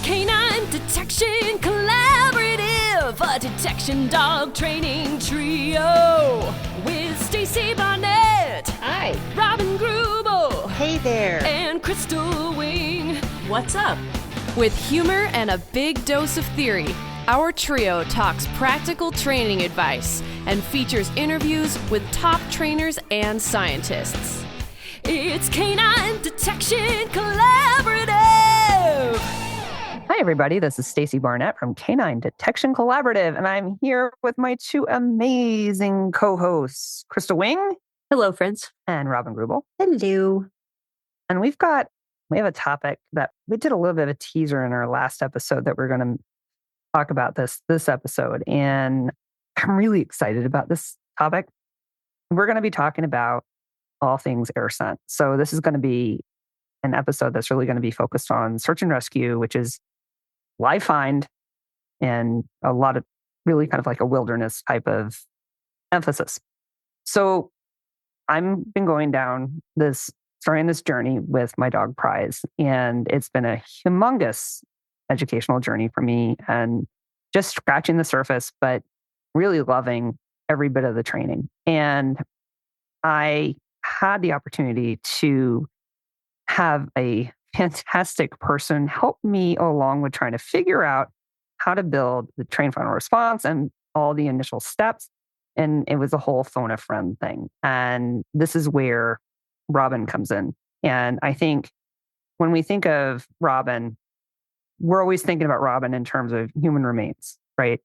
Canine Detection Collaborative, a detection dog training trio with Stacy Barnett. Hi. Robin Greubel. Hey there. And Crystal Wing. What's up? With humor and a big dose of theory, our trio talks practical training advice and features interviews with top trainers and scientists. It's Canine Detection Collaborative. Hi, everybody. This is Stacy Barnett from Canine Detection Collaborative, and I'm here with my two amazing co-hosts, Crystal Wing. Hello, friends. And Robin Greubel. Hello. And we have a topic that we did a little bit of a teaser in our last episode that we're going to talk about this episode. And I'm really excited about this topic. We're going to be talking about all things air scent. So this is going to be an episode that's really going to be focused on search and rescue, which is live find and a lot of really kind of like a wilderness type of emphasis. So I've been starting this journey with my dog Prize, and it's been a humongous educational journey for me and just scratching the surface, but really loving every bit of the training. And I had the opportunity to have a fantastic person help me along with trying to figure out how to build the train final response and all the initial steps. And it was a whole phone a friend thing. And this is where Robin comes in. And I think when we think of Robin, we're always thinking about Robin in terms of human remains, right?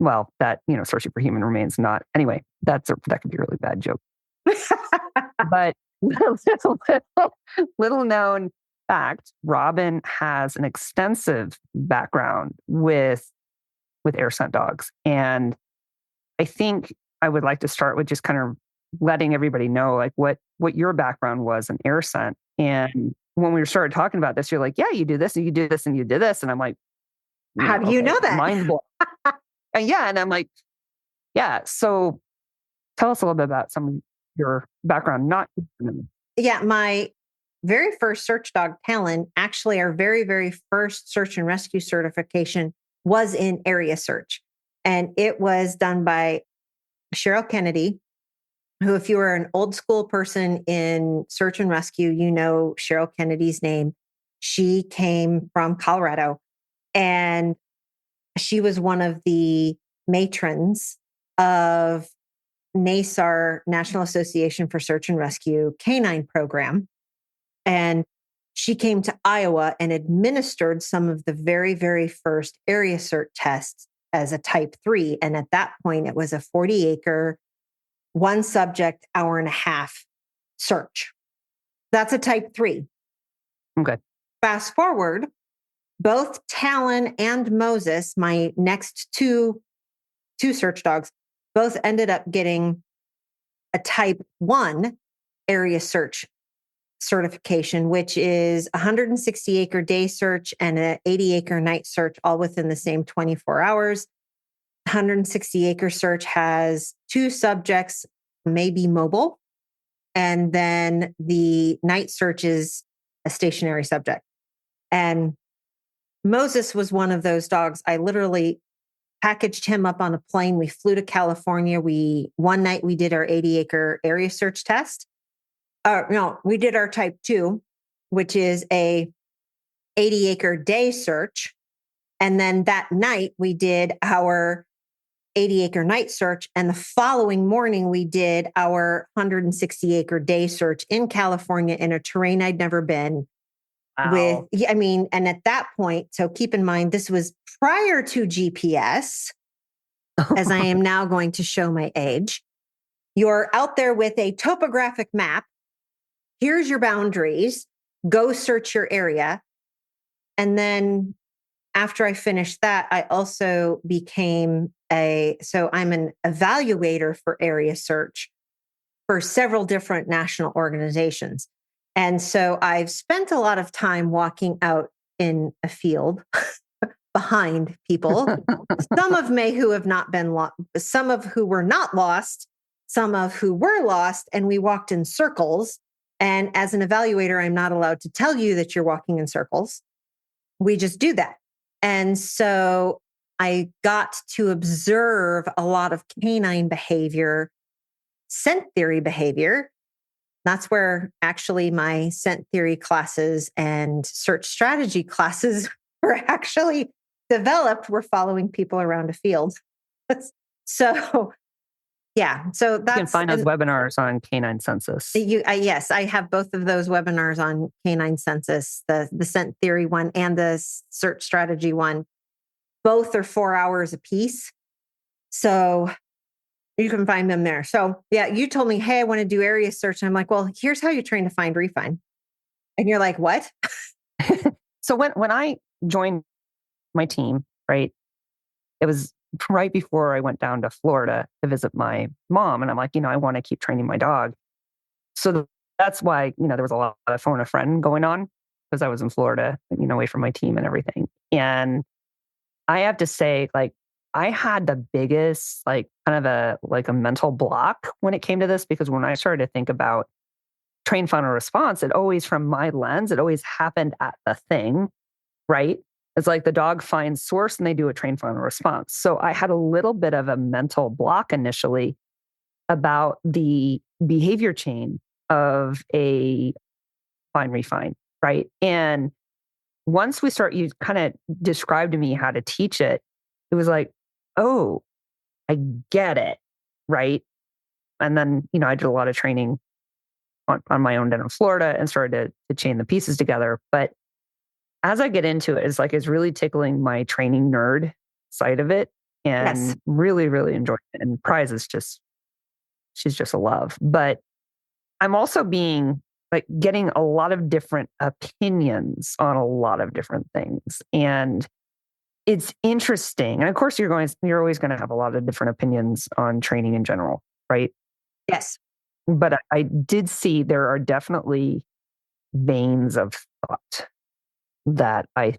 Well, searching for human remains, not anyway. That could be a really bad joke. But little known fact, Robin has an extensive background with air scent dogs. And I think I would like to start with just kind of letting everybody know like what your background was in air scent. And when we started talking about this, you're like, yeah, you do this and you do this and you did this. And I'm like, how do you know that? Mind blown. And I'm like, yeah. So tell us a little bit about some of your background, not. Yeah, my very first search dog, Talon, actually our very, very first search and rescue certification was in area search. And it was done by Cheryl Kennedy, who, if you are an old school person in search and rescue, you know Cheryl Kennedy's name. She came from Colorado, and she was one of the matrons of NASAR, National Association for Search and Rescue Canine program. And she came to Iowa and administered some of the very, very first area search tests as a type 3. And at that point, it was a 40-acre, one subject, hour and a half search. That's a type 3. Okay. Fast forward, both Talon and Moses, my next two search dogs, both ended up getting a type 1 area search certification, which is a 160-acre day search and an 80-acre night search, all within the same 24 hours. 160-acre search has 2 subjects, maybe mobile, and then the night search is a stationary subject. And Moses was one of those dogs. I literally packaged him up on a plane. We flew to California. One night we did our 80-acre area search test. We did our type 2, which is a 80-acre day search. And then that night we did our 80-acre night search. And the following morning we did our 160-acre day search in California in a terrain I'd never been. Wow. And at that point, so keep in mind, this was prior to GPS, as I am now going to show my age. You're out there with a topographic map. Here's your boundaries. Go search your area. And then after I finished that, I also became I'm an evaluator for area search for several different national organizations. And so I've spent a lot of time walking out in a field behind people, some of who have not been lost, some of who were not lost, some of who were lost, and we walked in circles. And as an evaluator, I'm not allowed to tell you that you're walking in circles. we just do that. And so I got to observe a lot of canine behavior, scent theory behavior. That's where actually my scent theory classes and search strategy classes were actually developed. We're following people around a field. So, yeah. So that's, you can find those webinars on canine census. Yes, I have both of those webinars on canine census, the scent theory one and the search strategy one. Both are 4 hours a piece. So you can find them there. So yeah, you told me, hey, I want to do area search. And I'm like, well, here's how you train to find refine. And you're like, what? So when I joined my team, right, it was right before I went down to Florida to visit my mom. And I'm like, I want to keep training my dog. So that's why, there was a lot of phone a friend going on because I was in Florida, away from my team and everything. And I have to say, like, I had the biggest, kind of a mental block when it came to this, because when I started to think about train, final response, it always, from my lens, it always happened at the thing, right? It's like the dog finds source and they do a train, final response. So I had a little bit of a mental block initially about the behavior chain of a fine refine, right? And once you kind of described to me how to teach it, it was like, oh, I get it, right? And then, I did a lot of training on my own down in Florida and started to chain the pieces together. But as I get into it, it's really tickling my training nerd side of it, and really, really enjoying it. And Prize is she's just a love. But I'm also getting a lot of different opinions on a lot of different things. And it's interesting. And of course, you're always going to have a lot of different opinions on training in general, right? Yes. But I did see there are definitely veins of thought that I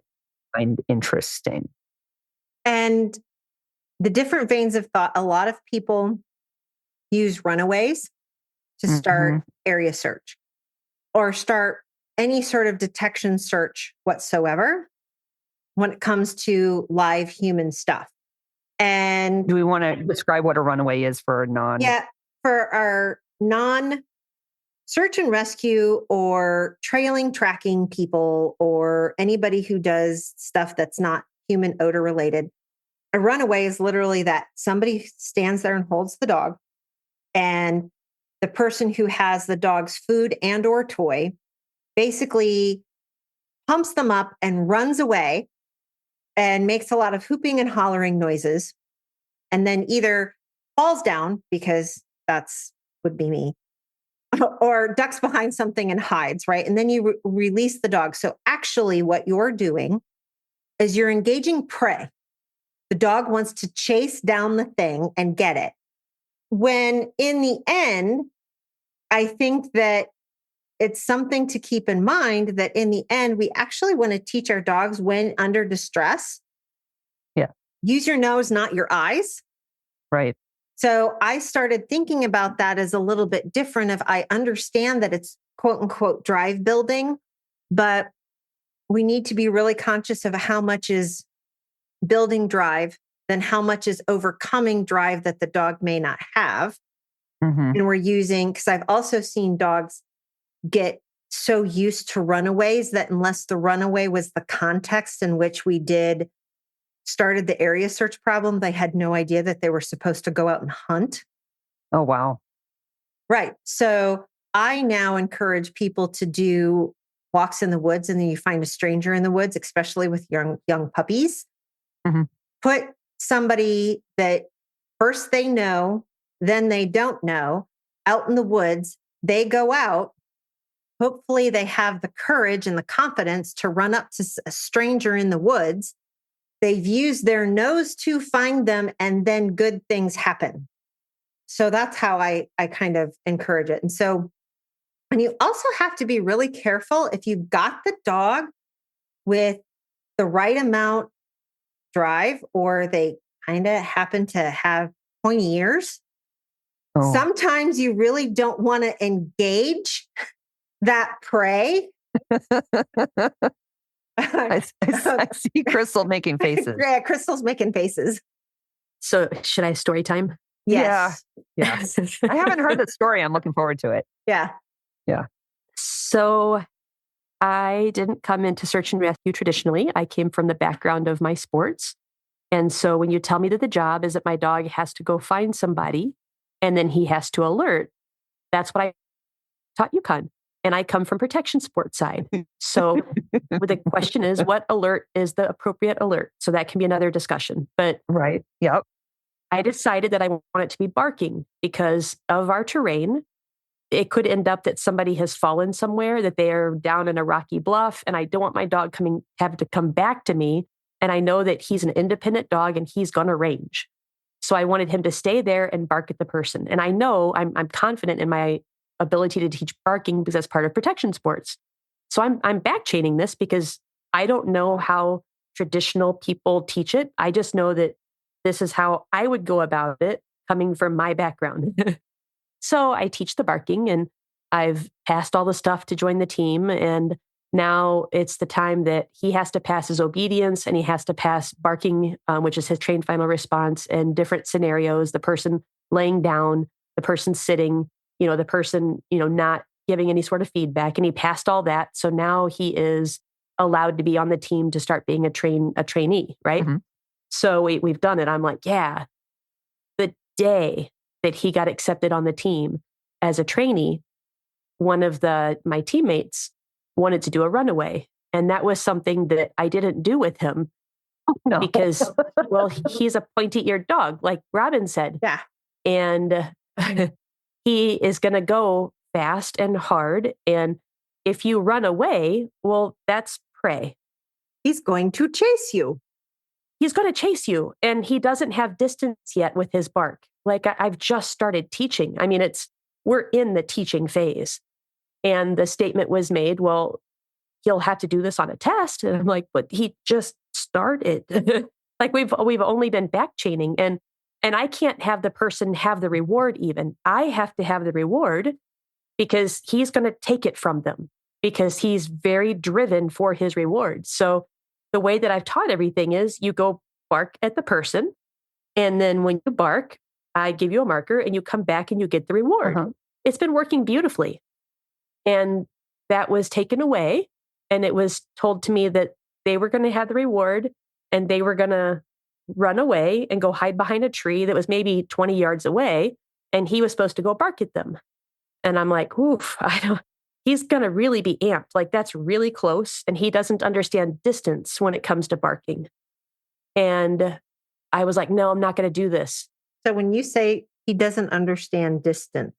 find interesting. And the different veins of thought, a lot of people use Runaways to start area search or start any sort of detection search whatsoever when it comes to live human stuff. And do we want to describe what a runaway is for for our non-search and rescue or trailing, tracking people, or anybody who does stuff that's not human odor related? A runaway is literally that somebody stands there and holds the dog, and the person who has the dog's food and or toy basically pumps them up and runs away and makes a lot of hooping and hollering noises, and then either falls down, because would be me, or ducks behind something and hides, right? And then you release the dog. So actually what you're doing is you're engaging prey. The dog wants to chase down the thing and get it. When in the end, I think that it's something to keep in mind that in the end, we actually want to teach our dogs, when under distress, use your nose, not your eyes. Right. So I started thinking about that as a little bit different. If I understand that it's quote unquote drive building, but we need to be really conscious of how much is building drive, then how much is overcoming drive that the dog may not have. And we're using, because I've also seen dogs get so used to runaways that unless the runaway was the context in which we started the area search problem, they had no idea that they were supposed to go out and hunt. Oh, wow. Right. So I now encourage people to do walks in the woods, and then you find a stranger in the woods, especially with young puppies. Put somebody that first they know, then they don't know, out in the woods. They go out. Hopefully they have the courage and the confidence to run up to a stranger in the woods. They've used their nose to find them, and then good things happen. So that's how I kind of encourage it. And so, and you also have to be really careful if you've got the dog with the right amount drive, or they kind of happen to have pointy ears. Sometimes you really don't want to engage that prey I see Crystal making faces. Yeah, Crystal's making faces. So should I story time? Yes. Yeah. I haven't heard the story. I'm looking forward to it. Yeah. So I didn't come into search and rescue traditionally. I came from the background of my sports. And so when you tell me that the job is that my dog has to go find somebody and then he has to alert, that's what I taught UConn. And I come from protection sports side. So the question is, what alert is the appropriate alert? So that can be another discussion. But right. Yep. I decided that I want it to be barking because of our terrain. It could end up that somebody has fallen somewhere, that they are down in a rocky bluff, and I don't want my dog having to come back to me. And I know that he's an independent dog and he's going to range. So I wanted him to stay there and bark at the person. And I know I'm confident in my ability to teach barking because that's part of protection sports. So I'm back chaining this because I don't know how traditional people teach it. I just know that this is how I would go about it coming from my background. So I teach the barking and I've passed all the stuff to join the team. And now it's the time that he has to pass his obedience and he has to pass barking, which is his trained final response in different scenarios. The person laying down, the person sitting, the person, not giving any sort of feedback. And he passed all that. So now he is allowed to be on the team to start being a trainee, right? Mm-hmm. So we've done it. I'm like, yeah, the day that he got accepted on the team as a trainee, one of my teammates wanted to do a runaway. And that was something that I didn't do with him because, well, he's a pointy-eared dog, like Robin said. Yeah. And he is going to go fast and hard. And if you run away, well, that's prey. He's going to chase you. He's going to chase you. And he doesn't have distance yet with his bark. Like I've just started teaching. I mean, we're in the teaching phase. And the statement was made, well, he'll have to do this on a test. And I'm like, but he just started. Like we've only been back chaining and I can't have the person have the reward even. I have to have the reward because he's going to take it from them because he's very driven for his reward. So the way that I've taught everything is you go bark at the person. And then when you bark, I give you a marker and you come back and you get the reward. Uh-huh. It's been working beautifully. And that was taken away. And it was told to me that they were going to have the reward and they were going to run away and go hide behind a tree that was maybe 20 yards away. And he was supposed to go bark at them. And I'm like, oof, he's going to really be amped. Like that's really close. And he doesn't understand distance when it comes to barking. And I was like, no, I'm not going to do this. So when you say he doesn't understand distance,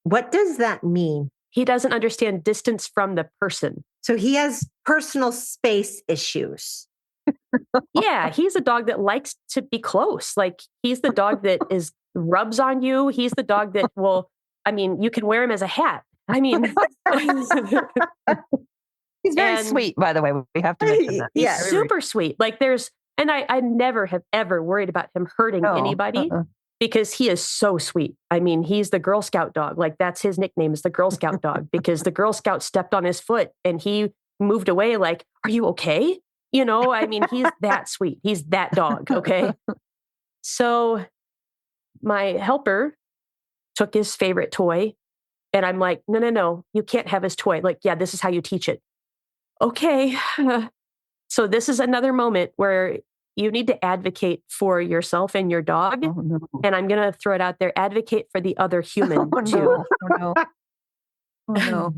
what does that mean? He doesn't understand distance from the person. So he has personal space issues. Yeah, he's a dog that likes to be close. Like he's the dog that rubs on you. He's the dog that you can wear him as a hat. I mean, he's very sweet, by the way. We have to mention that. He's super sweet. Like I never have ever worried about him hurting anybody because he is so sweet. I mean, he's the Girl Scout dog. Like that's his nickname is the Girl Scout dog because the Girl Scout stepped on his foot and he moved away like, are you okay? I mean, he's that sweet. He's that dog. Okay. So my helper took his favorite toy and I'm like, no, you can't have his toy. Like, yeah, this is how you teach it. Okay. So this is another moment where you need to advocate for yourself and your dog. Oh, no. And I'm going to throw it out there. Advocate for the other human too. Oh, no.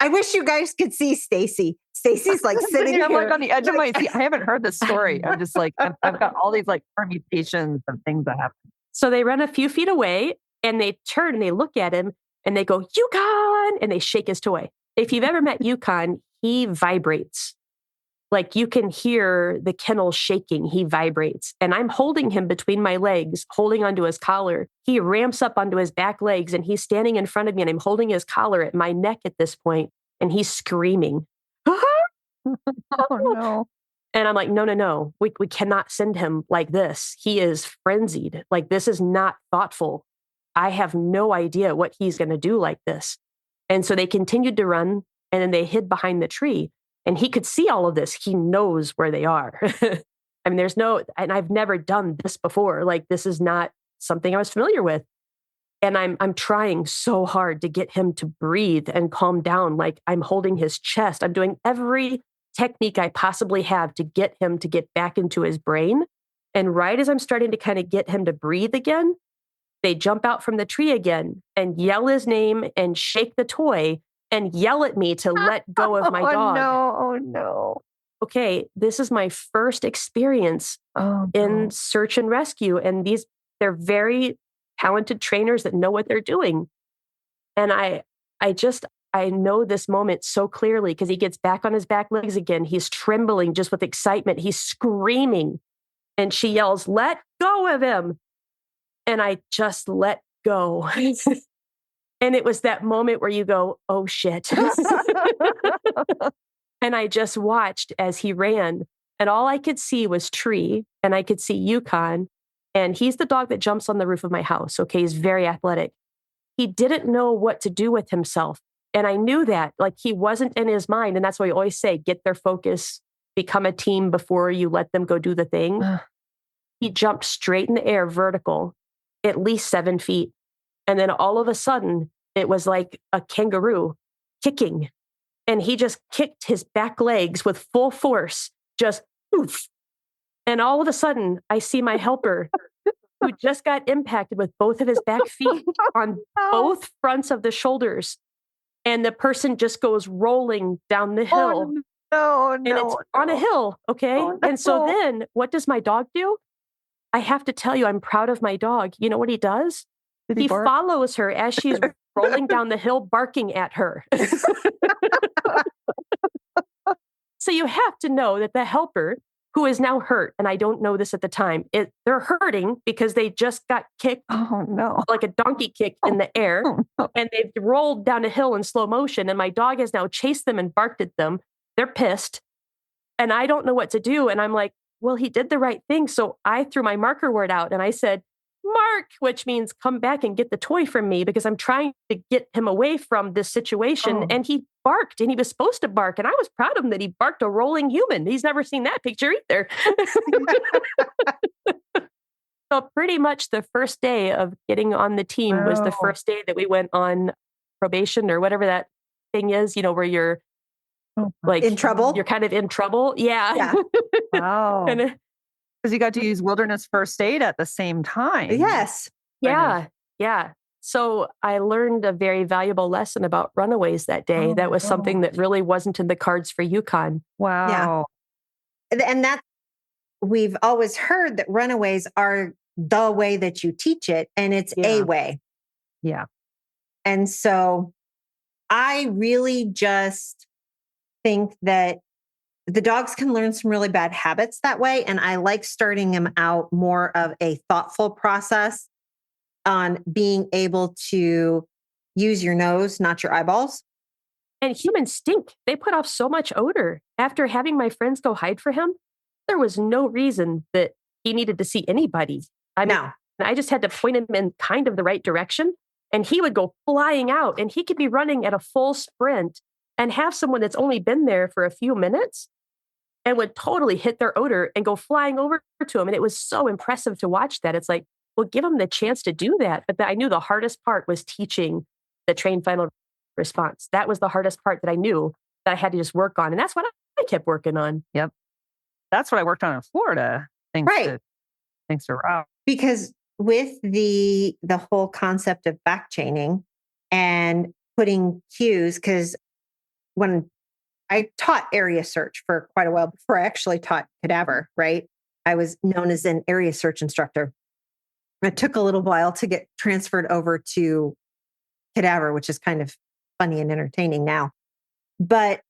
I wish you guys could see Stacy. Stacy's like sitting here. I'm like on the edge of my seat. I haven't heard this story. I'm just like, I've got all these like permutations of things that happen. So they run a few feet away and they turn and they look at him and they go, Yukon, and they shake his toy. If you've ever met Yukon, he vibrates. Like you can hear the kennel shaking. He vibrates. And I'm holding him between my legs, holding onto his collar. He ramps up onto his back legs and he's standing in front of me and I'm holding his collar at my neck at this point, and he's screaming. Oh, no. And I'm like, no. We cannot send him like this. He is frenzied. Like this is not thoughtful. I have no idea what he's going to do like this. And so they continued to run and then they hid behind the tree. And he could see all of this. He knows where they are. I mean, and I've never done this before. Like, this is not something I was familiar with. And I'm trying so hard to get him to breathe and calm down. Like, I'm holding his chest. I'm doing every technique I possibly have to get him to get back into his brain. And right as I'm starting to kind of get him to breathe again, they jump out from the tree again and yell his name and shake the toy and yell at me to let go of my dog. Oh, no. Okay, this is my first experience in search and rescue. And they're very talented trainers that know what they're doing. And I know this moment so clearly because he gets back on his back legs again. He's trembling just with excitement. He's screaming. And she yells, "Let go of him." And I just let go. And it was that moment where you go, oh shit. And I just watched as he ran. And all I could see was Tree, and I could see Yukon. And he's the dog that jumps on the roof of my house. Okay, he's very athletic. He didn't know what to do with himself. And I knew that, like, he wasn't in his mind. And that's why we always say, get their focus, become a team before you let them go do the thing. He jumped straight in the air, vertical, at least 7 feet. And then all of a sudden, it was like a kangaroo kicking. And he just kicked his back legs with full force, just poof. And all of a sudden, I see my helper who just got impacted with both of his back feet on both fronts of the shoulders. And the person just goes rolling down the hill. And it's on a hill, okay? And so then what does my dog do? I have to tell you, I'm proud of my dog. You know what he does? He follows her as she's rolling down the hill, barking at her. So you have to know that the helper, who is now hurt, and I don't know this at the time, they're hurting because they just got kicked like a donkey kick in the air, and they've rolled down a hill in slow motion, and my dog has now chased them and barked at them. They're pissed, and I don't know what to do, and I'm like, well, he did the right thing. So I threw my marker word out, and I said, "Mark," which means come back and get the toy from me because I'm trying to get him away from this situation. And he barked, and he was supposed to bark. And I was proud of him that he barked a rolling human. He's never seen that picture either. So pretty much the first day of getting on the team was the first day that we went on probation or whatever that thing is, where you're like in trouble. You're kind of in trouble. Yeah. Wow. And because you got to use wilderness first aid at the same time. Yes. Yeah. So I learned a very valuable lesson about Runaways that day. That was something that really wasn't in the cards for Yukon. Wow. Yeah. And that we've always heard that Runaways are the way that you teach it, and it's a way. Yeah. And so I really just think that the dogs can learn some really bad habits that way. And I like starting them out more of a thoughtful process on being able to use your nose, not your eyeballs. And humans stink. They put off so much odor. After having my friends go hide for him, there was no reason that he needed to see anybody. I just had to point him in kind of the right direction, and he would go flying out, and he could be running at a full sprint and have someone that's only been there for a few minutes and would totally hit their odor and go flying over to him. And it was so impressive to watch that. It's like, well, give them the chance to do that. But I knew the hardest part was teaching the trained final response. That was the hardest part that I knew that I had to just work on. And that's what I kept working on. Yep. That's what I worked on in Florida. Thanks to Rob. Because with the whole concept of back chaining and putting cues, because when I taught area search for quite a while before I actually taught cadaver, right? I was known as an area search instructor. It took a little while to get transferred over to cadaver, which is kind of funny and entertaining now. But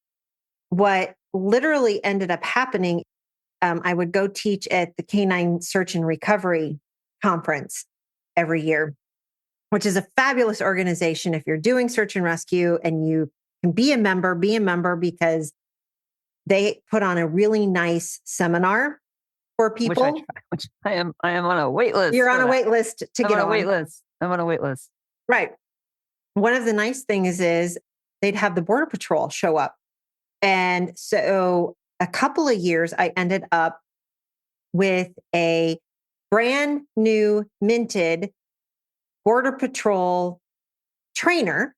what literally ended up happening, I would go teach at the Canine Search and Recovery Conference every year, which is a fabulous organization. If you're doing search and rescue and you can be a member because they put on a really nice seminar for people. Which I am on a wait list. You're on a wait list to get on. I'm on a wait list. Right. One of the nice things is they'd have the Border Patrol show up And so a couple of years, I ended up with a brand new minted Border Patrol trainer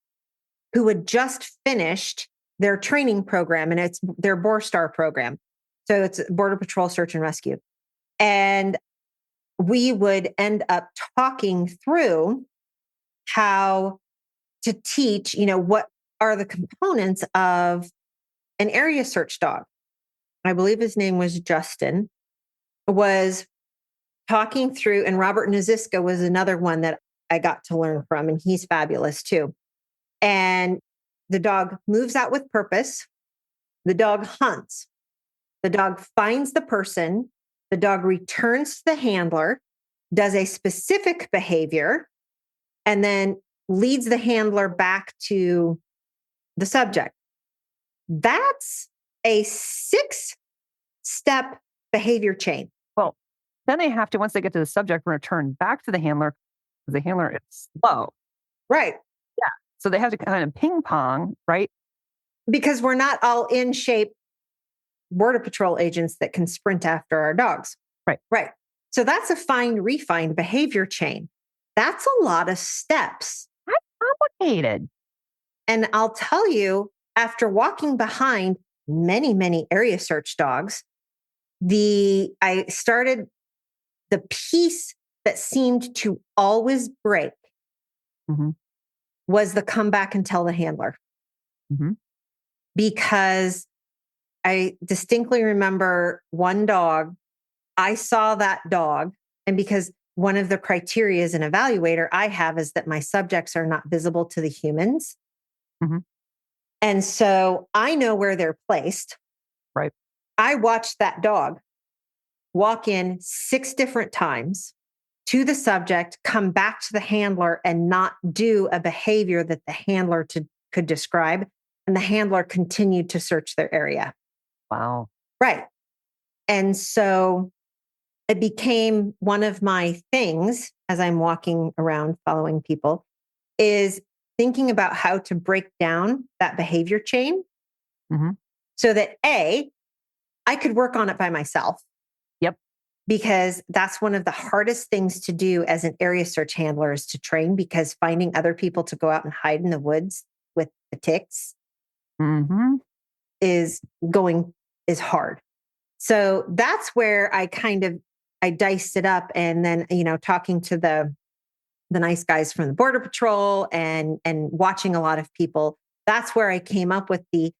who had just finished their training program, and it's their BORSTAR program. So it's Border Patrol Search and Rescue. And we would end up talking through how to teach, what are the components of an area search dog. I believe his name was Justin, was talking through, and Robert Naziska was another one that I got to learn from, and he's fabulous too. And the dog moves out with purpose. The dog hunts. The dog finds the person. The dog returns to the handler, does a specific behavior, and then leads the handler back to the subject. That's a 6-step behavior chain. Well, then they have to, once they get to the subject, return back to the handler. The handler is slow. Right. Yeah. So they have to kind of ping pong, right? Because we're not all in shape Border Patrol agents that can sprint after our dogs. Right. Right. So that's a find, refind behavior chain. That's a lot of steps. That's complicated. And I'll tell you, after walking behind many, many area search dogs, I started the piece that seemed to always break was the come back and tell the handler. Because I distinctly remember one dog, I saw that dog, and because one of the criteria as an evaluator I have is that my subjects are not visible to the humans. And so I know where they're placed. Right. I watched that dog walk in 6 different times to the subject, come back to the handler, and not do a behavior that the handler could describe. And the handler continued to search their area. Wow. Right. And so it became one of my things as I'm walking around following people is thinking about how to break down that behavior chain so that I could work on it by myself. Yep. Because that's one of the hardest things to do as an area search handler is to train, because finding other people to go out and hide in the woods with the ticks is hard. So that's where I diced it up, and then, talking to the nice guys from the Border Patrol and watching a lot of people, that's where I came up with the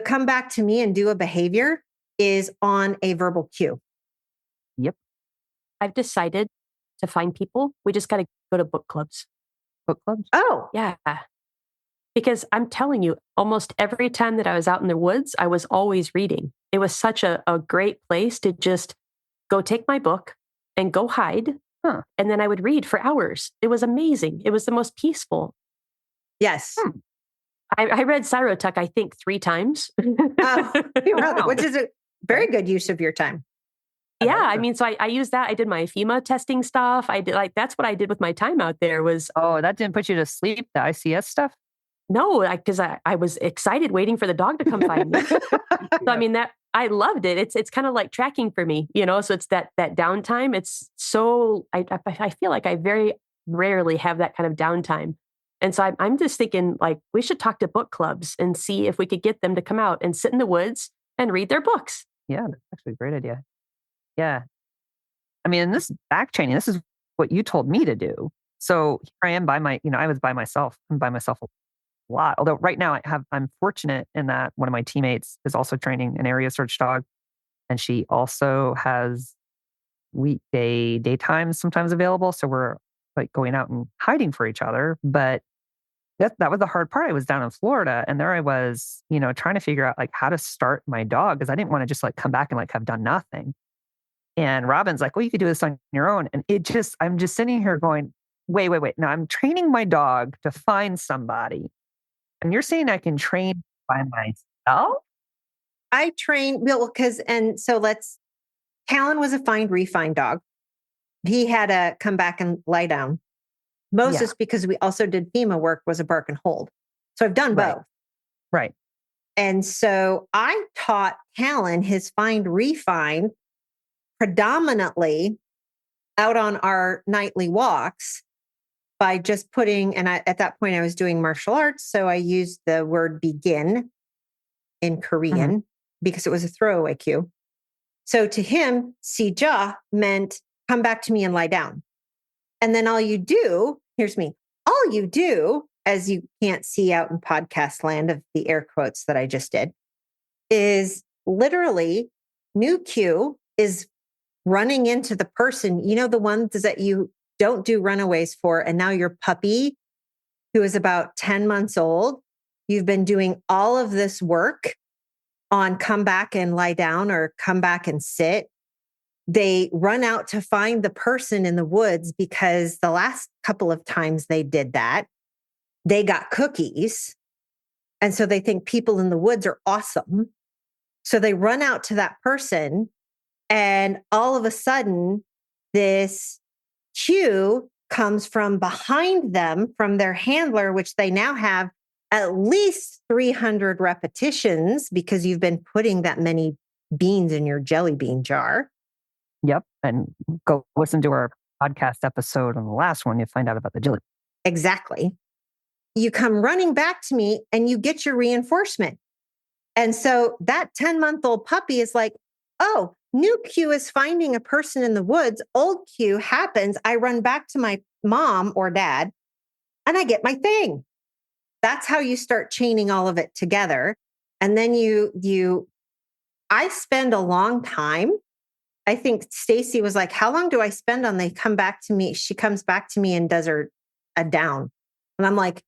come back to me and do a behavior is on a verbal cue. Yep. I've decided to find people. We just got to go to book clubs. Book clubs? Oh, yeah. Because I'm telling you, almost every time that I was out in the woods, I was always reading. It was such a great place to just go take my book and go hide. And then I would read for hours. It was amazing. It was the most peaceful. Yes. I read Sirotuck, I think 3 times. Which is a very good use of your time. Yeah. I mean, so I used that. I did my FEMA testing stuff. I did that's what I did with my time out there was. Oh, that didn't put you to sleep, the ICS stuff? No, because I was excited waiting for the dog to come find me. So, I mean, I loved it. It's kind of like tracking for me, so it's that downtime. It's so, I feel like I very rarely have that kind of downtime. And so I'm just thinking like, we should talk to book clubs and see if we could get them to come out and sit in the woods and read their books. Yeah, that's actually a great idea. Yeah. I mean, in this back chaining, this is what you told me to do. So here I am I was by myself. I'm by myself a lot. Although right now I'm fortunate in that one of my teammates is also training an area search dog. And she also has weekday daytimes sometimes available. So we're like going out and hiding for each other. But that was the hard part. I was down in Florida and there I was, trying to figure out like how to start my dog because I didn't want to just like come back and like have done nothing. And Robin's like, well, you could do this on your own. And I'm just sitting here going, wait. Now I'm training my dog to find somebody. And you're saying I can train by myself? I train, Talon was a find, refind dog. He had to come back and lie down. Moses, because we also did FEMA work, was a bark and hold. So I've done both. Right. And so I taught Talon his find refind predominantly out on our nightly walks by just putting, and at that point I was doing martial arts. So I used the word begin in Korean because it was a throwaway cue. So to him, sija meant come back to me and lie down. And then all you do, here's me, all you do, as you can't see out in podcast land of the air quotes that I just did, is literally new cue is running into the person, the ones that you don't do runaways for. And now your puppy, who is about 10 months old, you've been doing all of this work on come back and lie down or come back and sit. They run out to find the person in the woods because the last couple of times they did that, they got cookies. And so they think people in the woods are awesome. So they run out to that person. And all of a sudden, this cue comes from behind them, from their handler, which they now have at least 300 repetitions because you've been putting that many beans in your jelly bean jar. Yep. And go listen to our podcast episode on the last one. You find out about the jelly. Exactly. You come running back to me and you get your reinforcement. And so that 10-month-old puppy is like, oh, new cue is finding a person in the woods. Old cue happens. I run back to my mom or dad and I get my thing. That's how you start chaining all of it together. And then I spend a long time. I think Stacy was like, how long do I spend on they come back to me? She comes back to me and does her a down. And I'm like,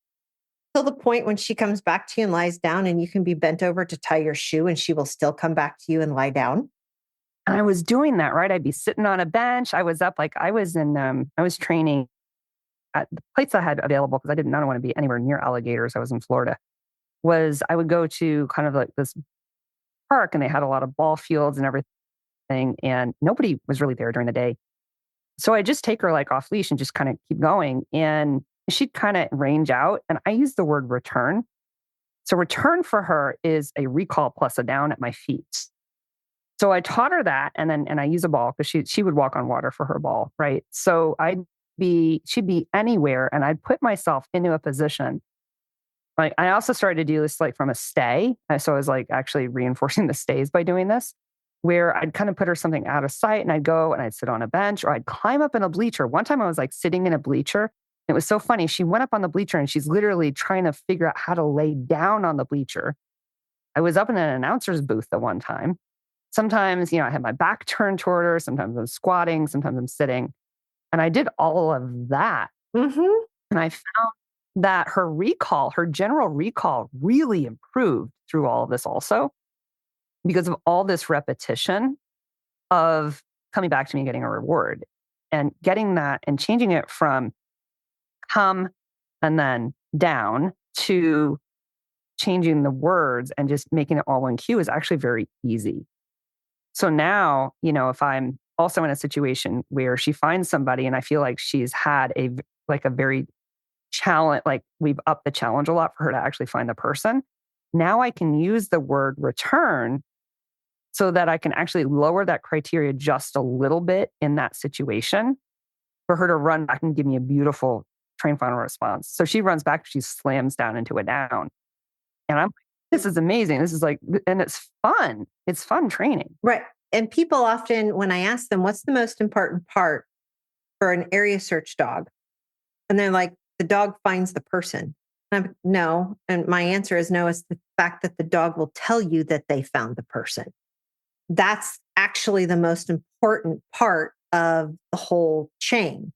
till the point when she comes back to you and lies down and you can be bent over to tie your shoe and she will still come back to you and lie down. And I was doing that, right? I'd be sitting on a bench. I was up, I was training at the place I had available because I didn't want to be anywhere near alligators. I was in Florida. I would go to kind of like this park and they had a lot of ball fields and everything. And nobody was really there during the day. So I just take her like off leash and just kind of keep going. And she'd kind of range out. And I use the word return. So return for her is a recall plus a down at my feet. So I taught her that. And I use a ball because she would walk on water for her ball. Right. So she'd be anywhere and I'd put myself into a position. Like I also started to do this like from a stay. So I was like actually reinforcing the stays by doing this, where I'd kind of put her something out of sight and I'd go and I'd sit on a bench or I'd climb up in a bleacher. One time I was like sitting in a bleacher. It was so funny. She went up on the bleacher and she's literally trying to figure out how to lay down on the bleacher. I was up in an announcer's booth the one time. Sometimes, I had my back turned toward her. Sometimes I'm squatting. Sometimes I'm sitting. And I did all of that. Mm-hmm. And I found that her general recall really improved through all of this also because of all this repetition of coming back to me and getting a reward and getting that and changing it from come and then down to changing the words and just making it all one cue is actually very easy. So now, if I'm also in a situation where she finds somebody and I feel like she's had a very challenge, like we've upped the challenge a lot for her to actually find the person. Now I can use the word return so that I can actually lower that criteria just a little bit in that situation for her to run back and give me a beautiful train final response. So she runs back, she slams down into a down. And I'm like, this is amazing. This is like, and it's fun. It's fun training. Right. And people often, when I ask them, what's the most important part for an area search dog? And they're like, the dog finds the person. And I'm no. And my answer is no, it's the fact that the dog will tell you that they found the person. That's actually the most important part of the whole chain.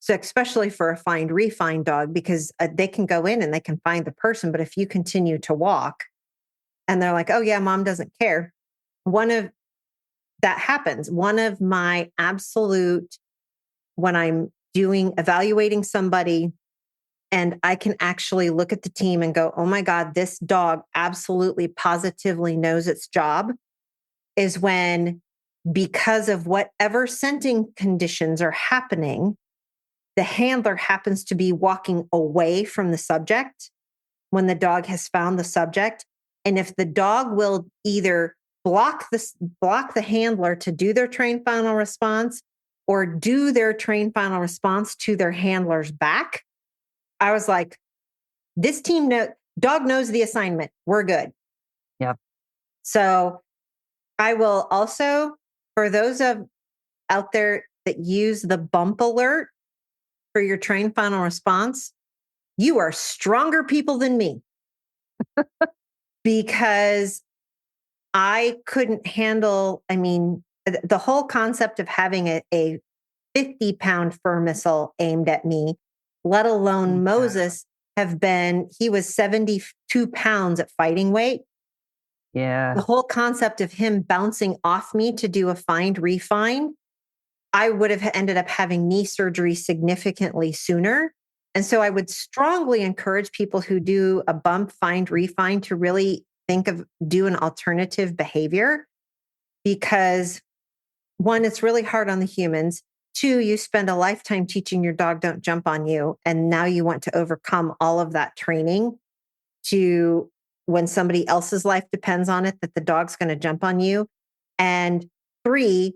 So especially for a find refind dog, because they can go in and they can find the person. But if you continue to walk and they're like, oh yeah, mom doesn't care. That happens. One of my absolute, when I'm evaluating somebody and I can actually look at the team and go, oh my God, this dog absolutely positively knows its job, is when, because of whatever scenting conditions are happening, the handler happens to be walking away from the subject when the dog has found the subject. And if the dog will either block the handler to do their trained final response or do their trained final response to their handler's back, I was like, this team dog knows the assignment. We're good. Yeah. So I will also, for those out there that use the bump alert for your trained final response, you are stronger people than me. Because I couldn't handle, the whole concept of having a 50-pound fur missile aimed at me, let alone Moses he was 72 pounds at fighting weight. Yeah. The whole concept of him bouncing off me to do a find refine, I would have ended up having knee surgery significantly sooner. And so I would strongly encourage people who do a bump, find, refine to really do an alternative behavior, because one, it's really hard on the humans. Two, you spend a lifetime teaching your dog don't jump on you. And now you want to overcome all of that training to when somebody else's life depends on it, that the dog's going to jump on you. And three,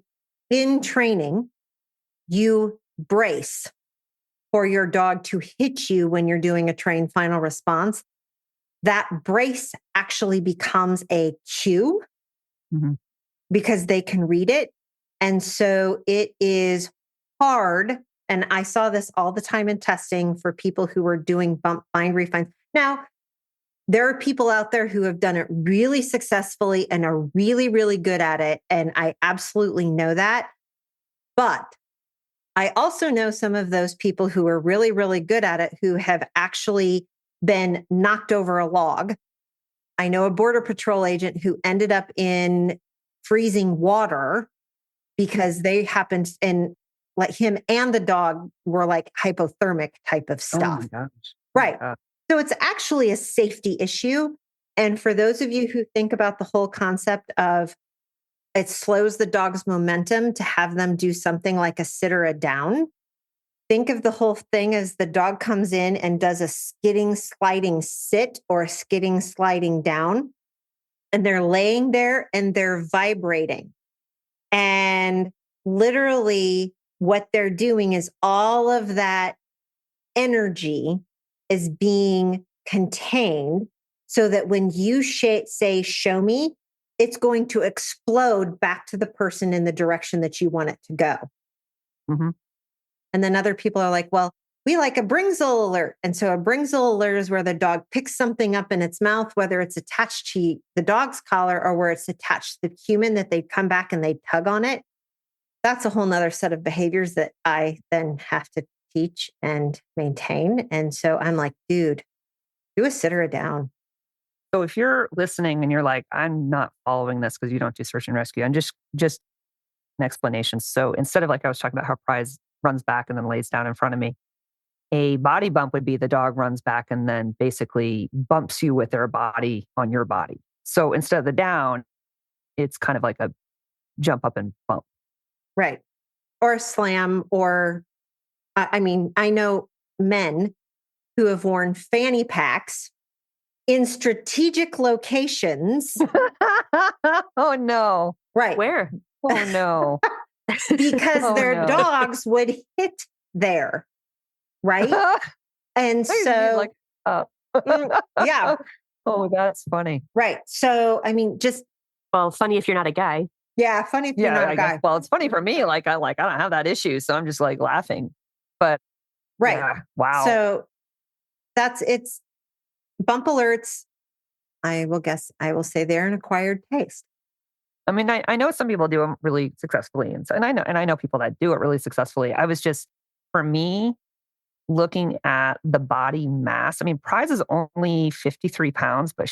in training, you brace for your dog to hit you when you're doing a trained final response. That brace actually becomes a cue because they can read it. And so it is hard. And I saw this all the time in testing for people who were doing bump, find, refine. Now, there are people out there who have done it really successfully and are really, really good at it. And I absolutely know that. But I also know some of those people who are really, really good at it who have actually been knocked over a log. I know a Border Patrol agent who ended up in freezing water because they happened, and like him and the dog were like hypothermic type of stuff. Oh my gosh. Right. So it's actually a safety issue. And for those of you who think about the whole concept of it slows the dog's momentum to have them do something like a sit or a down, think of the whole thing as the dog comes in and does a skidding, sliding sit or a skidding, sliding down. And they're laying there and they're vibrating. And literally what they're doing is all of that energy is being contained so that when you say, show me, it's going to explode back to the person in the direction that you want it to go. Mm-hmm. And then other people are like, well, we like a bringzel alert. And so a bringzel alert is where the dog picks something up in its mouth, whether it's attached to the dog's collar or where it's attached to the human, that they come back and they tug on it. That's a whole nother set of behaviors that I then have to teach and maintain. And so I'm like, dude, do a sit or a down. So if you're listening and you're like, I'm not following this because you don't do search and rescue, and just an explanation. So instead of, like I was talking about, how Prize runs back and then lays down in front of me, a body bump would be the dog runs back and then basically bumps you with their body on your body. So instead of the down, it's kind of like a jump up and bump. Right. Or a slam, or, I know men who have worn fanny packs in strategic locations. Oh, no. Right. Where? Oh, no. Because their dogs would hit there. Right. And so, yeah. Oh, that's funny. Right. So, Well, funny if you're not a guy. Yeah, funny if you're not a guy. Well, it's funny for me. I don't have that issue, so I'm just like laughing. But right. Yeah, wow. So it's bump alerts. I will say they're an acquired taste. I know some people do them really successfully, and I know people that do it really successfully. I was just, for me, looking at the body mass. Prize is only 53 pounds, but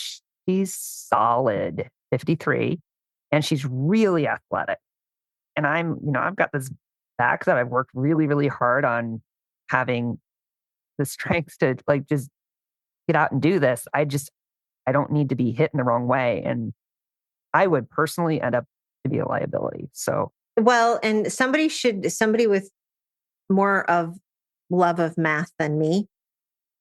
she's solid 53, and she's really athletic. And I've got this back that I've worked really, really hard on having the strength to just get out and do this. I don't need to be hit in the wrong way. And I would personally end up to be a liability. So, well, and somebody with more of love of math than me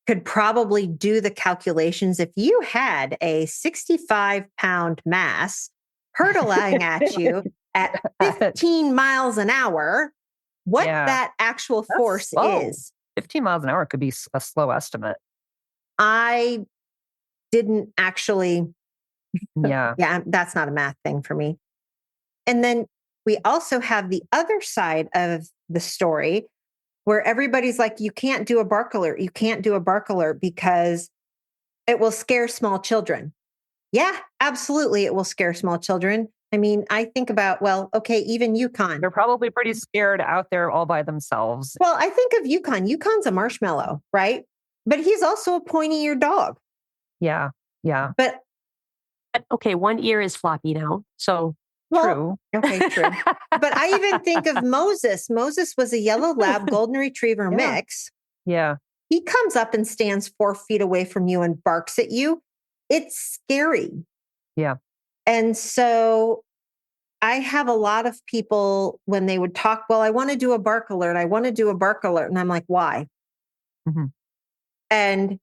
could probably do the calculations. If you had a 65-pound mass hurtling at you at 15 miles an hour, what that actual force is. 15 miles an hour could be a slow estimate. I didn't actually. Yeah. Yeah, that's not a math thing for me. And then we also have the other side of the story where everybody's like, you can't do a bark alert. You can't do a bark alert because it will scare small children. Yeah, absolutely. It will scare small children. I mean, I think about, well, okay, even Yukon. They're probably pretty scared out there all by themselves. Well, I think of Yukon. Yukon's a marshmallow, right? But he's also a pointy-eared dog. Yeah. Yeah. But okay, one ear is floppy now. So true. Okay, true. But I even think of Moses. Moses was a yellow lab golden retriever mix. Yeah. He comes up and stands 4 feet away from you and barks at you. It's scary. Yeah. And so I have a lot of people when they would talk, well, I want to do a bark alert. I want to do a bark alert. And I'm like, why? Mm-hmm. And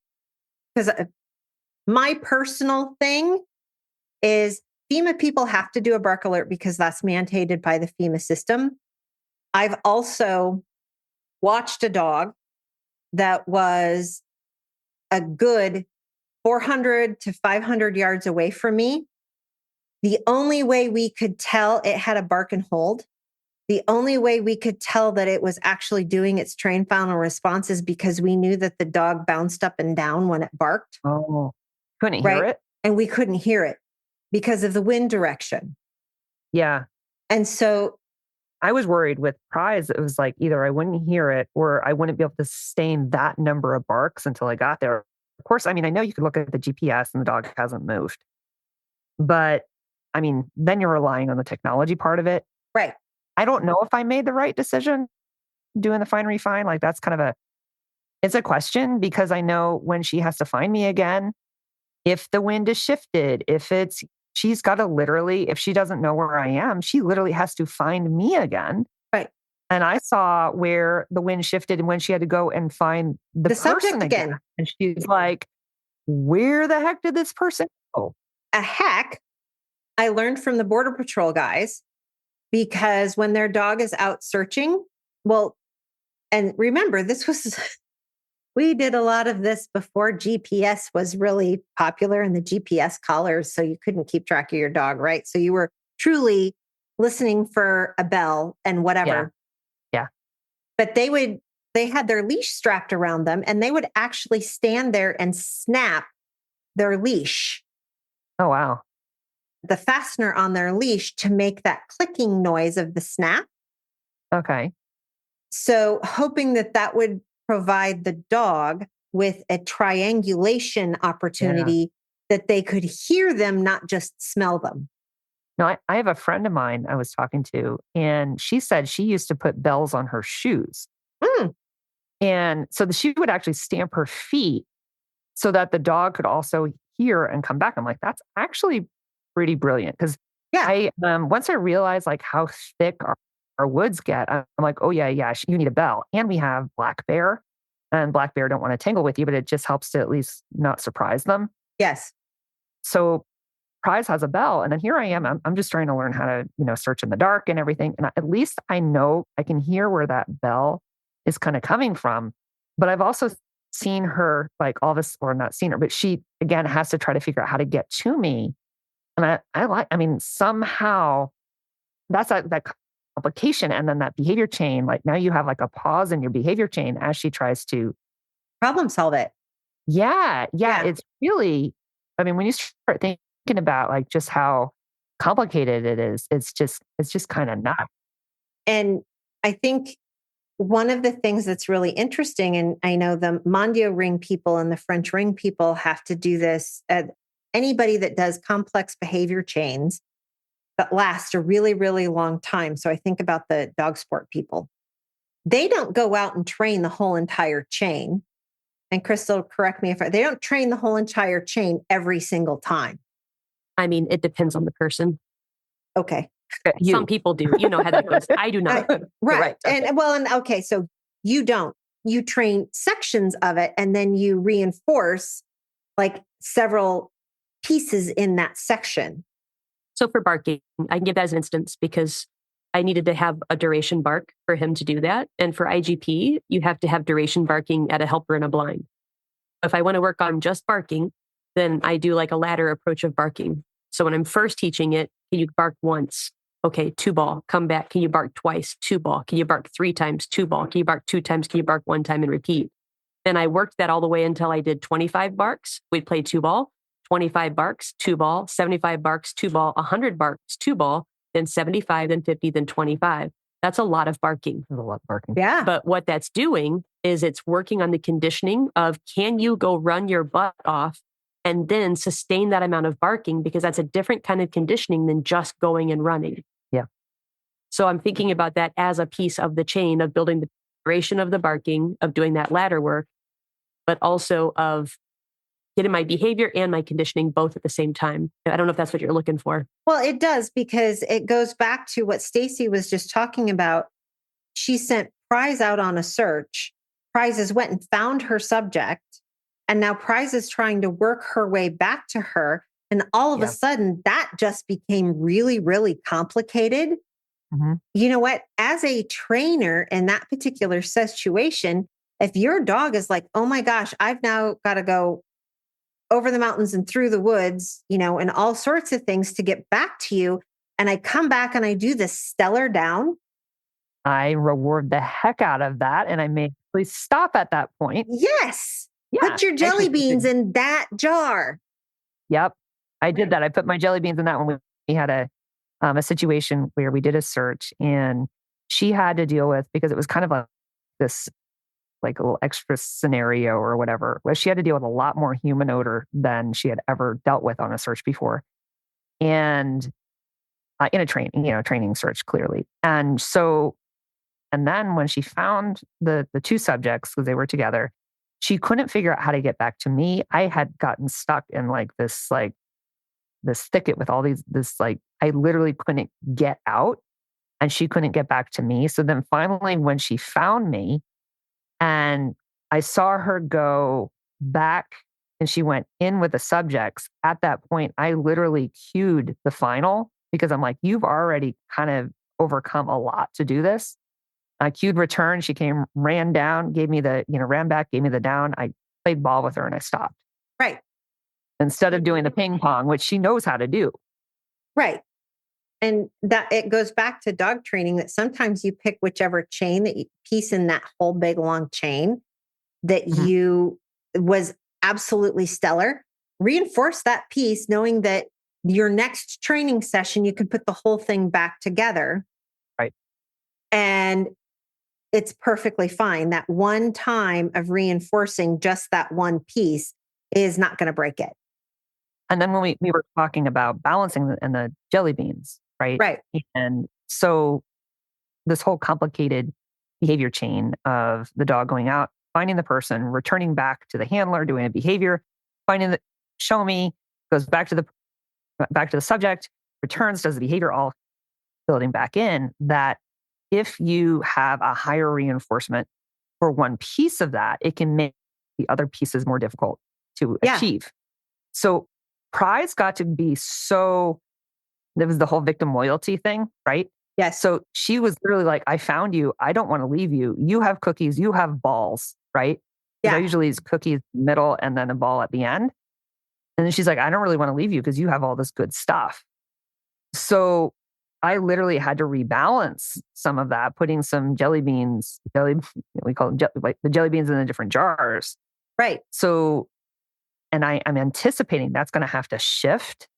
because my personal thing is FEMA people have to do a bark alert because that's mandated by the FEMA system. I've also watched a dog that was a good 400 to 500 yards away from me. The only way we could tell it had a bark and hold, the only way we could tell that it was actually doing its train final response is because we knew that the dog bounced up and down when it barked. Oh, couldn't hear it? And we couldn't hear it because of the wind direction. Yeah. And so I was worried with Prize. It was like either I wouldn't hear it or I wouldn't be able to sustain that number of barks until I got there. Of course, I mean, I know you could look at the GPS and the dog hasn't moved. But I mean, then you're relying on the technology part of it. Right. I don't know if I made the right decision doing the find refine. Like that's kind of it's a question because I know when she has to find me again, if the wind is shifted, she's got to literally, if she doesn't know where I am, she literally has to find me again. Right. And I saw where the wind shifted and when she had to go and find the person subject again. And she's like, where the heck did this person go? A hack I learned from the Border Patrol guys because when their dog is out searching, well, and remember, we did a lot of this before GPS was really popular and the GPS collars, so you couldn't keep track of your dog, right? So you were truly listening for a bell and whatever. Yeah. But they had their leash strapped around them and they would actually stand there and snap their leash. Oh, wow. The fastener on their leash to make that clicking noise of the snap. Okay. So hoping that would provide the dog with a triangulation opportunity that they could hear them, not just smell them. No, I have a friend of mine I was talking to, and she said she used to put bells on her shoes. And so she would actually stamp her feet so that the dog could also hear and come back. I'm like, that's actually pretty brilliant. Because once I realized like how thick our woods get, I'm like, oh yeah, you need a bell. And we have black bear, and black bear don't want to tangle with you, but it just helps to at least not surprise them. Yes. So Prize has a bell, and then here I am. I'm just trying to learn how to, search in the dark and everything. And at least I know I can hear where that bell is kind of coming from. But I've also seen her like all this, or not seen her, but she again has to try to figure out how to get to me. And somehow that's that complication. And then that behavior chain, like now you have like a pause in your behavior chain as she tries to problem solve it. Yeah. It's really, when you start thinking about like just how complicated it is, it's just kind of nuts. And I think one of the things that's really interesting, and I know the Mondio ring people and the French ring people have to do this. Anybody that does complex behavior chains that last a really, really long time. So I think about the dog sport people. They don't go out and train the whole entire chain. And Crystal, correct me they don't train the whole entire chain every single time. I mean, it depends on the person. Okay. Some people do. You know how that goes. I do not. Right. Okay, so you don't. you train sections of it and then you reinforce like several pieces in that section. So for barking, I can give that as an instance because I needed to have a duration bark for him to do that. And for IGP, you have to have duration barking at a helper and a blind. If I want to work on just barking, then I do like a ladder approach of barking. So when I'm first teaching it, can you bark once? Okay, 2 ball, come back. Can you bark twice? 2 ball. Can you bark 3 times? 2 ball. Can you bark 2 times? Can you bark 1 time and repeat? And I worked that all the way until I did 25 barks. We'd play 2 ball, 25 barks, 2 ball, 75 barks, 2 ball, 100 barks, 2 ball, then 75, then 50, then 25. That's a lot of barking. There's a lot of barking. Yeah. But what that's doing is it's working on the conditioning of can you go run your butt off and then sustain that amount of barking, because that's a different kind of conditioning than just going and running. Yeah. So I'm thinking about that as a piece of the chain of building the duration of the barking, of doing that ladder work, but also of getting my behavior and my conditioning both at the same time. I don't know if that's what you're looking for. Well, it does, because it goes back to what Stacy was just talking about. She sent Prize out on a search. Prizes went and found her subject. And now Prize is trying to work her way back to her. And all of a sudden, that just became really, really complicated. Mm-hmm. You know what? As a trainer in that particular situation, if your dog is like, oh my gosh, I've now got to go over the mountains and through the woods, you know, and all sorts of things to get back to you. And I come back and I do this stellar down. I reward the heck out of that. And I may please stop at that point. Yes. Yeah, Put your jelly actually, beans in that jar. Yep. I did that. I put my jelly beans in that one. We had a situation where we did a search and she had to deal with, because it was kind of like this like a little extra scenario or whatever, where she had to deal with a lot more human odor than she had ever dealt with on a search before. And in a training search, clearly. And then when she found the 2 subjects, because they were together, she couldn't figure out how to get back to me. I had gotten stuck in this thicket with all I literally couldn't get out, and she couldn't get back to me. So then finally, when she found me and I saw her go back and she went in with the subjects, at that point, I literally cued the final, because I'm like, you've already kind of overcome a lot to do this. I cued return. She ran down, gave me ran back, gave me the down. I played ball with her and I stopped. Right. Instead of doing the ping pong, which she knows how to do. Right. And that it goes back to dog training, that sometimes you pick whichever piece in that whole big long chain that you was absolutely stellar. Reinforce that piece, knowing that your next training session, you can put the whole thing back together. Right. And it's perfectly fine. That one time of reinforcing just that one piece is not going to break it. And then when we were talking about balancing and the jelly beans, right? Right. And so this whole complicated behavior chain of the dog going out, finding the person, returning back to the handler, doing a behavior, show me, goes back to the subject, returns, does the behavior, all building back in, that if you have a higher reinforcement for one piece of that, it can make the other pieces more difficult to achieve. So Prize got to be there was the whole victim loyalty thing, right? Yes. So she was literally like, I found you. I don't want to leave you. You have cookies. You have balls, right? Yeah. I usually use cookies middle and then a ball at the end. And then she's like, I don't really want to leave you because you have all this good stuff. So I literally had to rebalance some of that, putting some jelly beans, we call them the jelly beans in the different jars. Right. So, and I'm anticipating that's going to have to shift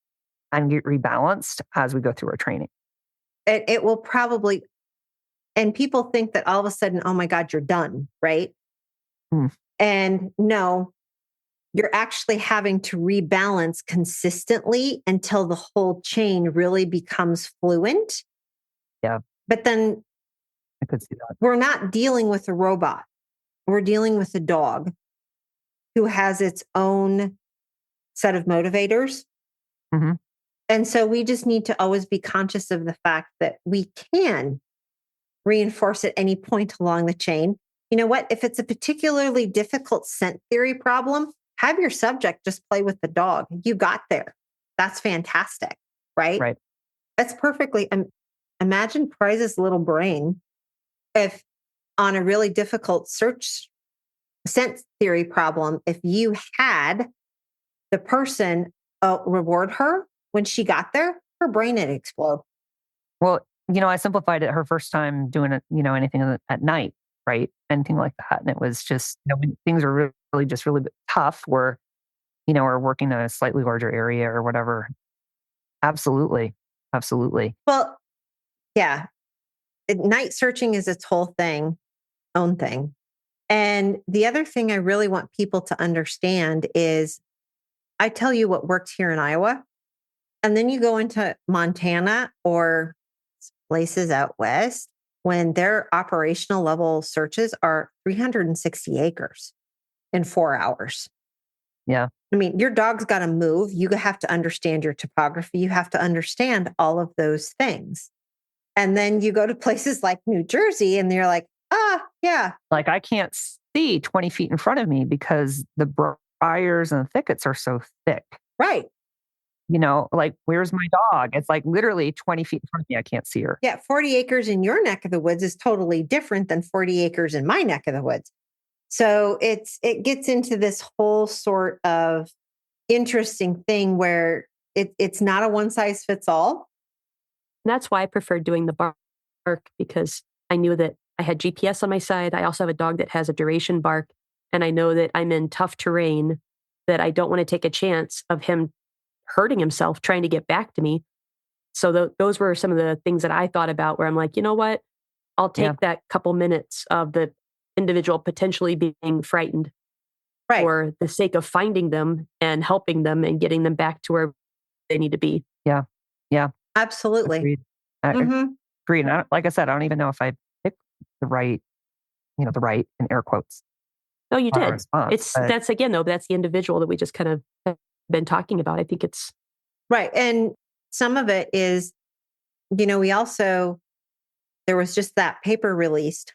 and get rebalanced as we go through our training. It will probably, and people think that all of a sudden, oh my God, you're done, right? And no, you're actually having to rebalance consistently until the whole chain really becomes fluent. Yeah. But then I could see that. We're not dealing with a robot. We're dealing with a dog who has its own set of motivators. Mm-hmm. And so we just need to always be conscious of the fact that we can reinforce at any point along the chain. you know what? If it's a particularly difficult scent theory problem, have your subject just play with the dog. You got there. That's fantastic, right? Right. That's perfectly. Imagine Prize's little brain if on a really difficult search scent theory problem, if you had the person reward her when she got there, her brain would explode. Well, I simplified it her first time doing it, anything at night, right? Anything like that. And it was just, when things are really just really tough, where, we're working in a slightly larger area or whatever. Absolutely. Absolutely. Well, yeah. Night searching is its whole own thing. And the other thing I really want people to understand is I tell you what works here in Iowa, and then you go into Montana or places out west when their operational level searches are 360 acres in 4 hours. Yeah. I mean, your dog's got to move. You have to understand your topography. You have to understand all of those things. And then you go to places like New Jersey and you're like, yeah. Like I can't see 20 feet in front of me because the briars and the thickets are so thick. Right. Like, where's my dog? It's like literally 20 feet in front of me. I can't see her. Yeah. 40 acres in your neck of the woods is totally different than 40 acres in my neck of the woods. So it gets into this whole sort of interesting thing where it's not a one size fits all. And that's why I preferred doing the bark, because I knew that I had GPS on my side. I also have a dog that has a duration bark. And I know that I'm in tough terrain, that I don't want to take a chance of him hurting himself trying to get back to me. So those were some of the things that I thought about, where I'm like, you know what? I'll take that couple minutes of the individual potentially being frightened for the sake of finding them and helping them and getting them back to where they need to be. Yeah. Yeah. Absolutely. Agreed. Mm-hmm. Agreed. And like I said, I don't even know if I picked the right in air quotes. No, you did. Response, that's again, though, that's the individual that we just kind of have been talking about. I think it's right. And some of it is, there was just that paper released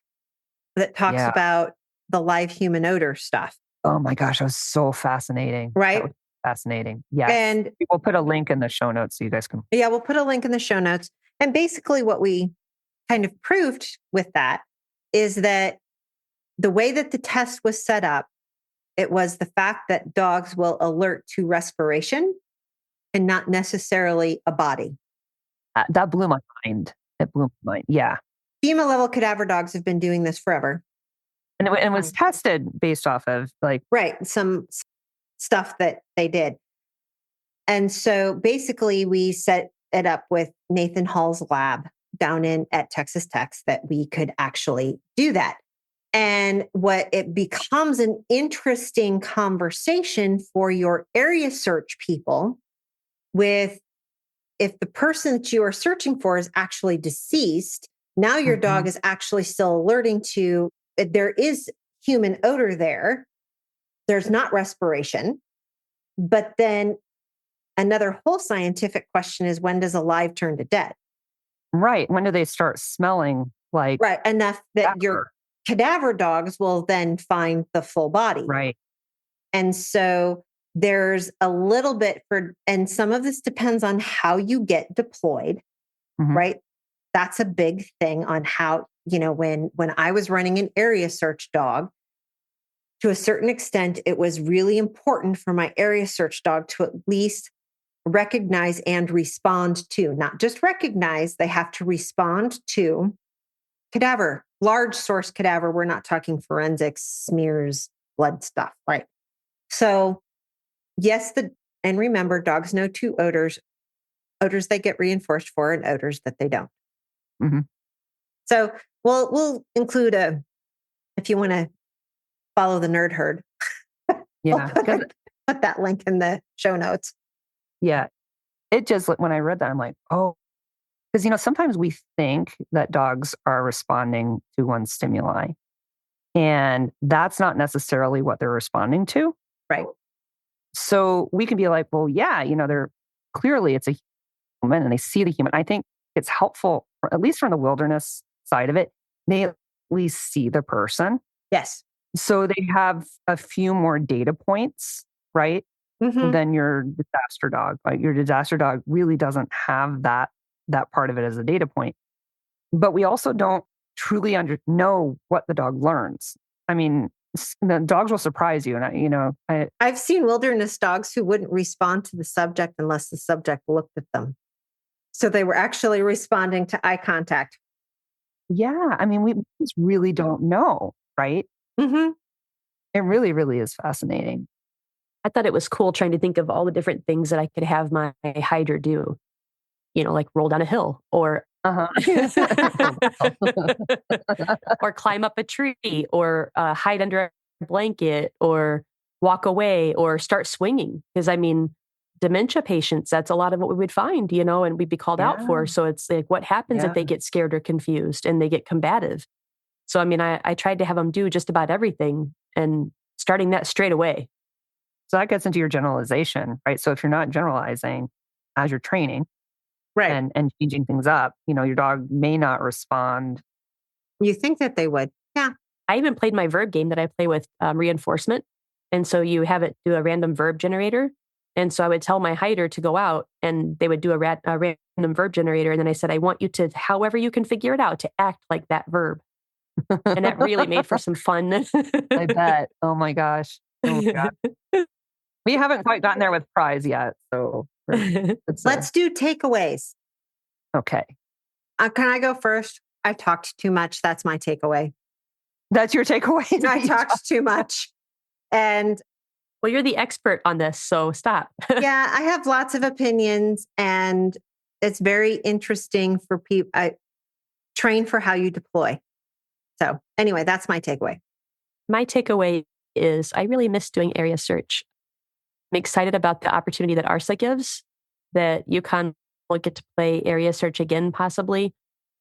that talks about the live human odor stuff. Oh my gosh, that was so fascinating. Right? That was fascinating. Yes. And we'll put a link in the show notes so you guys can. Yeah, we'll put a link in the show notes. And basically what we kind of proved with that is that the way that the test was set up, it was the fact that dogs will alert to respiration and not necessarily a body. That blew my mind. It blew my mind. Yeah. FEMA level cadaver dogs have been doing this forever. And it was tested based off of some stuff that they did. And so basically we set it up with Nathan Hall's lab down at Texas Tech that we could actually do that. And what it becomes an interesting conversation for your area search people with, if the person that you are searching for is actually deceased, now your dog is actually still alerting to there is human odor there. There's not respiration. But then another whole scientific question is, when does alive turn to dead? Right. When do they start smelling like enough that your cadaver dogs will then find the full body. Right. And so there's a little bit and some of this depends on how you get deployed, right? That's a big thing on how, when I was running an area search dog, to a certain extent, it was really important for my area search dog to at least recognize and respond to, not just recognize, they have to respond to cadaver, large source cadaver. We're not talking forensics, smears, blood stuff, right? So yes, and remember, dogs know two odors they get reinforced for and odors that they don't. So we'll include if you want to follow the nerd herd, yeah, put that link in the show notes. Yeah. It just, when I read that, I'm like, oh, because, sometimes we think that dogs are responding to one stimuli, and that's not necessarily what they're responding to. Right. So we can be like, well, yeah, they're clearly it's a human and they see the human. I think it's helpful, at least from the wilderness side of it, they at least see the person. Yes. So they have a few more data points, right? Mhm. Than your disaster dog. Like your disaster dog really doesn't have that part of it as a data point. But we also don't truly know what the dog learns. I mean, the dogs will surprise you. And I've seen wilderness dogs who wouldn't respond to the subject unless the subject looked at them. So they were actually responding to eye contact. yeah, I mean, we just really don't know, right? Mm-hmm. It really, really is fascinating. I thought it was cool trying to think of all the different things that I could have my hider do, like roll down a hill or or climb up a tree or hide under a blanket or walk away or start swinging. Because I mean, dementia patients, that's a lot of what we would find, and we'd be called out for. So it's like, what happens if they get scared or confused and they get combative? So, I mean, I tried to have them do just about everything and starting that straight away. So that gets into your generalization, right? So if you're not generalizing as you're training, Right. and changing things up, your dog may not respond. You think that they would. Yeah. I even played my verb game that I play with reinforcement. And so you have it do a random verb generator. And so I would tell my hider to go out and they would do a random verb generator. And then I said, I want you to, however you can figure it out, to act like that verb. And that really made for some fun. I bet. Oh my gosh. Oh my God. We haven't quite gotten there with prize yet. So let's do takeaways. Okay. Can I go first? I've talked too much. That's my takeaway. That's your takeaway? I talked too much. And well, you're the expert on this, so stop. yeah, I have lots of opinions and it's very interesting for people. I train for how you deploy. So anyway, that's my takeaway. My takeaway is I really miss doing area search. I'm excited about the opportunity that ARSA gives, that UConn will get to play area search again, possibly.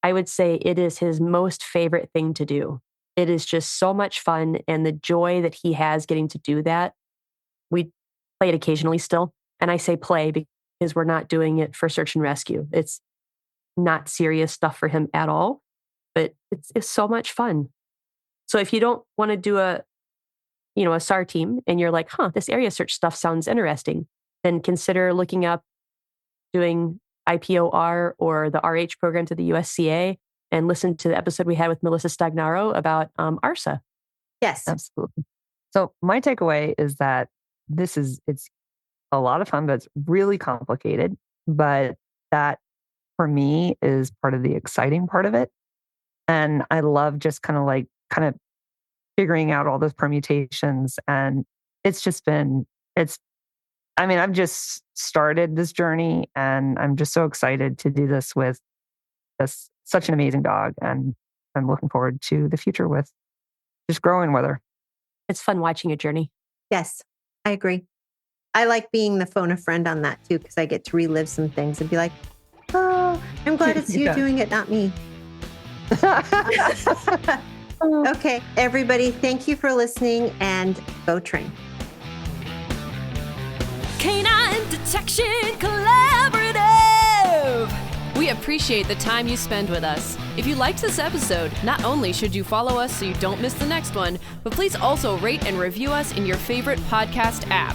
I would say it is his most favorite thing to do. It is just so much fun, and the joy that he has getting to do that. We play it occasionally still, and I say play because we're not doing it for search and rescue. It's not serious stuff for him at all, but it's so much fun. So if you don't want to do a SAR team and you're like, this area search stuff sounds interesting, then consider looking up doing IPOR or the RH program to the USCA and listen to the episode we had with Melissa Stagnaro about ARSA. Yes. Absolutely. So my takeaway is that it's a lot of fun, but it's really complicated. But that for me is part of the exciting part of it. And I love just kind of figuring out all those permutations. And I've just started this journey and I'm just so excited to do this with such an amazing dog. And I'm looking forward to the future with just growing with her. It's fun watching your journey. Yes, I agree. I like being the phone a friend on that too, because I get to relive some things and be like, oh, I'm glad it's you doing it, not me. Okay, everybody, thank you for listening and go train. Canine Detection Collaborative! We appreciate the time you spend with us. If you liked this episode, not only should you follow us so you don't miss the next one, but please also rate and review us in your favorite podcast app.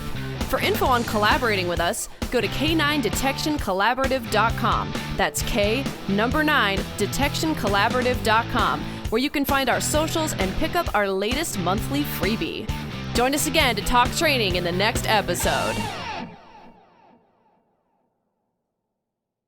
For info on collaborating with us, go to K9DetectionCollaborative.com. That's K9DetectionCollaborative.com, where you can find our socials and pick up our latest monthly freebie. Join us again to talk training in the next episode.